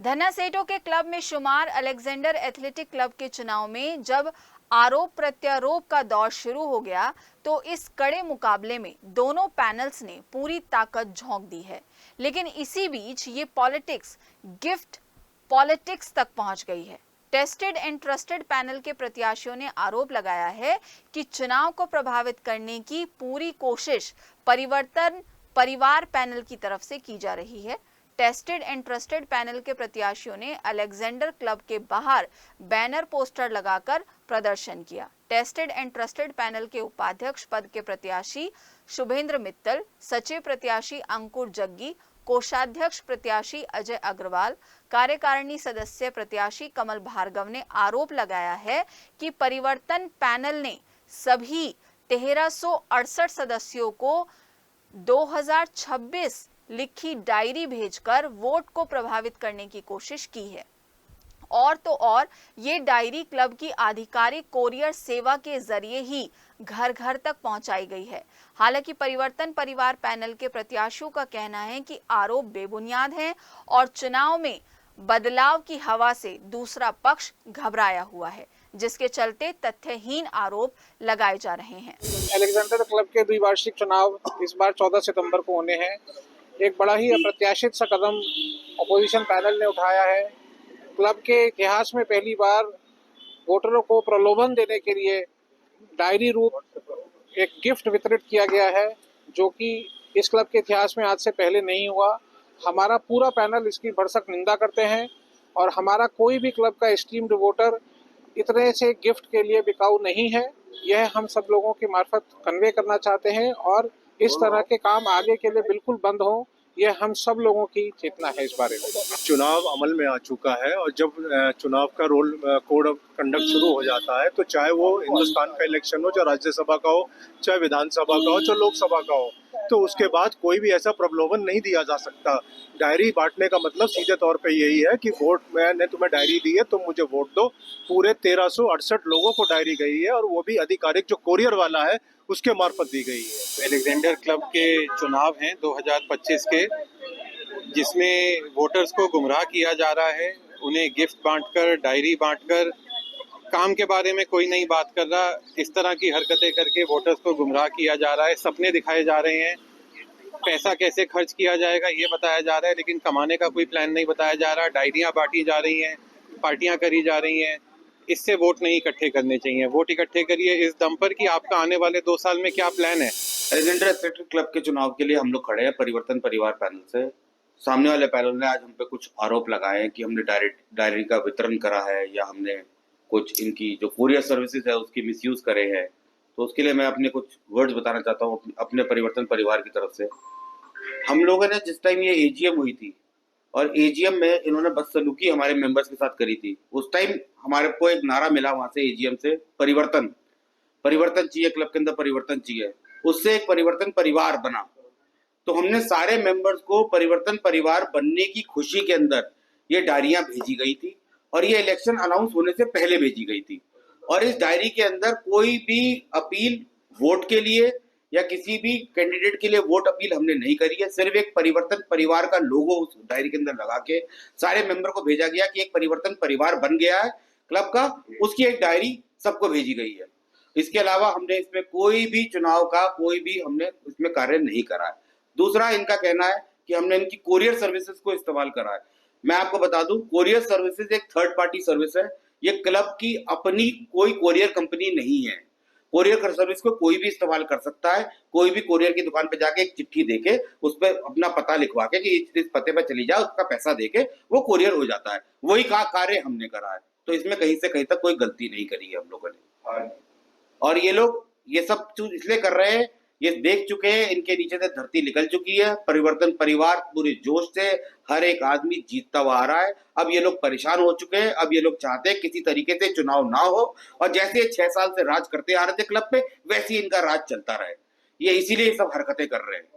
धन्नासेठों के क्लब में शुमार अलेक्जेंडर एथलेटिक क्लब के चुनाव में जब आरोप प्रत्यारोप का दौर शुरू हो गया तो इस कड़े मुकाबले में दोनों पैनल्स ने पूरी ताकत झोंक दी है। लेकिन इसी बीच ये पॉलिटिक्स गिफ्ट पॉलिटिक्स तक पहुंच गई है। टेस्टेड एंड ट्रस्टेड पैनल के प्रत्याशियों ने आरोप लगाया है कि चुनाव को प्रभावित करने की पूरी कोशिश परिवर्तन परिवार पैनल की तरफ से की जा रही है। टेस्टेड एंड ट्रस्टेड पैनल के प्रत्याशियों ने अलेक्जेंडर क्लब के बाहर बैनर पोस्टर लगाकर प्रदर्शन किया। टेस्टेड एंड ट्रस्टेड पैनल के उपाध्यक्ष पद के प्रत्याशी शुभेंद्र मित्तल, सचिव प्रत्याशी अंकुर जग्गी, कोषाध्यक्ष प्रत्याशी अजय अग्रवाल, कार्यकारिणी सदस्य प्रत्याशी कमल भार्गव ने आरोप लगाया है कि परिवर्तन पैनल ने सभी 1368 सदस्यों को 2026 लिखी डायरी भेजकर वोट को प्रभावित करने की कोशिश की है। और तो और ये डायरी क्लब की आधिकारिक कोरियर सेवा के जरिए ही घर घर तक पहुंचाई गई है। हालांकि परिवर्तन परिवार पैनल के प्रत्याशियों का कहना है कि आरोप बेबुनियाद हैं और चुनाव में बदलाव की हवा से दूसरा पक्ष घबराया हुआ है, जिसके चलते तथ्यहीन आरोप लगाए जा रहे हैं। अलेक्जेंडर क्लब के द्विवार्षिक चुनाव इस बार 14 सितंबर को होने हैं। एक बड़ा ही अप्रत्याशित सा कदम अपोजिशन पैनल ने उठाया है। क्लब के इतिहास में पहली बार वोटरों को प्रलोभन देने के लिए डायरी रूप एक गिफ्ट वितरित किया गया है, जो कि इस क्लब के इतिहास में आज से पहले नहीं हुआ। हमारा पूरा पैनल इसकी भरसक निंदा करते हैं और हमारा कोई भी क्लब का एस्टीम्ड वोटर इतने से गिफ्ट के लिए बिकाऊ नहीं है। यह हम सब लोगों के मार्फत कन्वे करना चाहते हैं और इस तरह के काम आगे के लिए बिल्कुल बंद हो, यह हम सब लोगों की चेतना है इस बारे में। चुनाव अमल में आ चुका है और जब चुनाव का कोड ऑफ कंडक्ट शुरू हो जाता है तो चाहे वो हिंदुस्तान का इलेक्शन हो, चाहे राज्यसभा का हो, चाहे विधानसभा का हो, चाहे लोकसभा का हो, तो उसके बाद कोई भी ऐसा प्रलोभन नहीं दिया जा सकता। डायरी बांटने का मतलब सीधे तौर पे यही है कि वोट मैंने तुम्हें डायरी दी है, तुम मुझे वोट दो। पूरे 1368 लोगों को डायरी गई है और वो भी आधिकारिक जो कोरियर वाला है उसके मार्फत दी गई है। अलेक्जेंडर क्लब के चुनाव हैं 2025 के, जिसमें वोटर्स को गुमराह किया जा रहा है। उन्हें गिफ्ट बांटकर, डायरी बांटकर, काम के बारे में कोई नहीं बात कर रहा। इस तरह की हरकतें करके वोटर्स को गुमराह किया जा रहा है। सपने दिखाए जा रहे हैं, पैसा कैसे खर्च किया जाएगा ये बताया जा रहा है, लेकिन कमाने का कोई प्लान नहीं बताया जा रहा। डायरियां बांटी जा रही हैं, पार्टियां करी जा रही हैं। इससे वोट नहीं इकट्ठे करने चाहिए। वोट इकट्ठे करिए इस दम पर कि आपका आने वाले 2 साल में क्या प्लान है। अलेक्जेंडर एथलेटिक क्लब के चुनाव के लिए हम लोग खड़े हैं परिवर्तन परिवार पैनल से। सामने वाले पैनल ने आज हम पे कुछ आरोप लगाए हैं कि हमने डायरी का वितरण करा है या हमने कुछ इनकी जो कोरियर सर्विसेज है उसकी मिसयूज करे हैं। तो उसके लिए मैं अपने कुछ वर्ड्स बताना चाहता हूँ अपने परिवर्तन परिवार की तरफ से। हम लोगों ने जिस टाइम ये एजीएम हुई थी और एजीएम में इन्होंने बदसलूकी हमारे मेंबर्स के साथ करी थी, उस टाइम हमारे को एक नारा मिला वहां से एजीएम से, परिवर्तन चाहिए, क्लब के अंदर परिवर्तन चाहिए। उससे एक परिवर्तन परिवार बना। तो हमने सारे मेंबर्स को परिवर्तन परिवार बनने की खुशी के अंदर ये डायरियां भेजी गई थी और ये इलेक्शन अनाउंस होने से पहले भेजी गई थी। और इस डायरी के अंदर कोई भी अपील वोट के लिए या किसी भी कैंडिडेट के लिए वोट अपील हमने नहीं करी है। सिर्फ एक परिवर्तन परिवार का लोगो उस डायरी के अंदर लगा के सारे मेंबर को भेजा गया कि एक परिवर्तन परिवार बन गया है क्लब का, उसकी एक डायरी सबको भेजी गई है। इसके अलावा हमने इसमें कोई भी चुनाव का कोई भी हमने इसमें कार्य नहीं करा है। दूसरा, इनका कहना है कि हमने इनकी कोरियर सर्विसेज को इस्तेमाल करा है। मैं आपको बता दूं, कोरियर सर्विसेज एक थर्ड पार्टी सर्विस है। ये क्लब की अपनी कोई कोरियर कंपनी नहीं है। कोरियर सर्विस को कोई भी इस्तेमाल कर सकता है। कोई भी कोरियर की दुकान पे जाके एक चिट्ठी देके उस पर अपना पता लिखवा के कि इस पते पे चली जाए, उसका पैसा देके वो कोरियर हो जाता है। वही कार्य हमने करा है। तो इसमें कहीं से कहीं तक कोई गलती नहीं करी है हम लोगों ने। और ये लोग ये सब चीज इसलिए कर रहे हैं, ये देख चुके हैं इनके नीचे से धरती निकल चुकी है। परिवर्तन परिवार पूरे जोश से हर एक आदमी जीतता हुआ आ रहा है। अब ये लोग परेशान हो चुके हैं। अब ये लोग चाहते हैं किसी तरीके से चुनाव ना हो और जैसे 6 साल से राज करते आ रहे थे क्लब पे, वैसे ही इनका राज चलता रहे। ये इसीलिए सब हरकतें कर रहे हैं।